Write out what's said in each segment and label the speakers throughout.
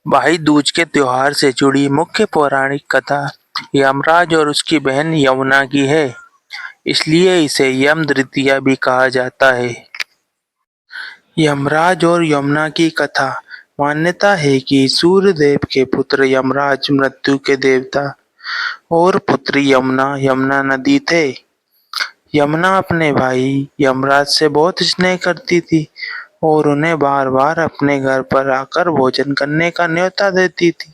Speaker 1: भाई दूज के त्योहार से जुड़ी मुख्य पौराणिक कथा यमराज और उसकी बहन यमुना की है। इसलिए इसे यम द्वितीया भी कहा जाता है। यमराज और यमुना की कथा। मान्यता है कि सूर्य देव के पुत्र यमराज मृत्यु के देवता और पुत्री यमुना यमुना नदी थे। यमुना अपने भाई यमराज से बहुत स्नेह करती थी और उन्हें बार बार अपने घर पर आकर भोजन करने का न्योता देती थी।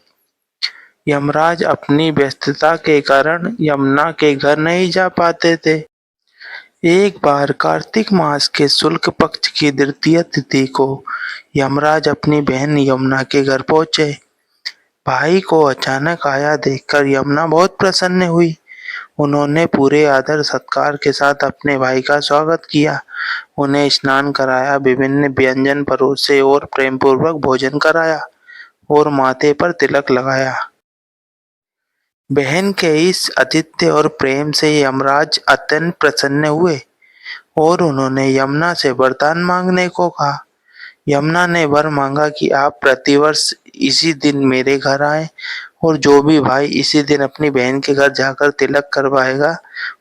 Speaker 1: यमराज अपनी व्यस्तता के कारण यमुना के घर नहीं जा पाते थे। एक बार कार्तिक मास के शुक्ल पक्ष की द्वितीया तिथि को यमराज अपनी बहन यमुना के घर पहुंचे। भाई को अचानक आया देखकर यमुना बहुत प्रसन्न हुई। उन्होंने पूरे आदर सत्कार के साथ अपने भाई का स्वागत किया, उन्हें स्नान कराया, विभिन्न व्यंजन परोसे और प्रेम पूर्वक भोजन कराया और माथे पर तिलक लगाया। बहन के इस आतिथ्य और प्रेम से यमराज अत्यंत प्रसन्न हुए और उन्होंने यमुना से वरदान मांगने को कहा। यमुना ने वर मांगा कि आप प्रतिवर्ष इसी दिन मेरे घर आए और जो भी भाई इसी दिन अपनी बहन के घर जाकर तिलक करवाएगा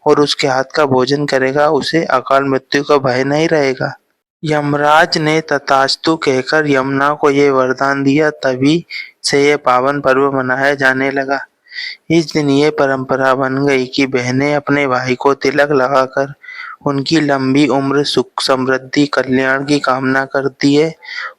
Speaker 1: और उसके हाथ का भोजन करेगा उसे अकाल मृत्यु का भय नहीं रहेगा। यमराज ने तथास्तु कहकर यमुना को ये वरदान दिया। तभी से ये पावन पर्व मनाया जाने लगा। इस दिन ये परंपरा बन गई कि बहनें अपने भाई को तिलक लगाकर उनकी लंबी उम्र, सुख, समृद्धि, कल्याण की कामना करती है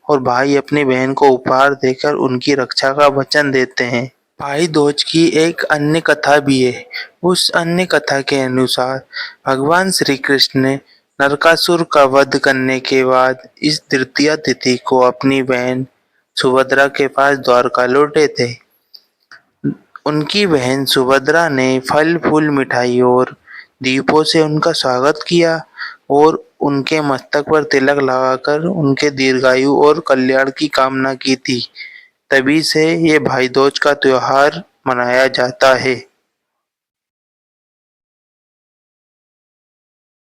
Speaker 1: और भाई अपनी बहन को उपहार देकर उनकी रक्षा का वचन देते हैं। भाई दूज की एक अन्य कथा भी है। उस अन्य कथा के अनुसार भगवान श्री कृष्ण ने नरकासुर का वध करने के बाद इस तृतीया तिथि को अपनी बहन सुभद्रा के पास द्वारका लौटे थे। उनकी बहन सुभद्रा ने फल फूल, मिठाई और दीपों से उनका स्वागत किया और उनके मस्तक पर तिलक लगाकर उनके दीर्घायु और कल्याण की कामना की थी। तभी से ये भाई दूज का त्योहार मनाया जाता है।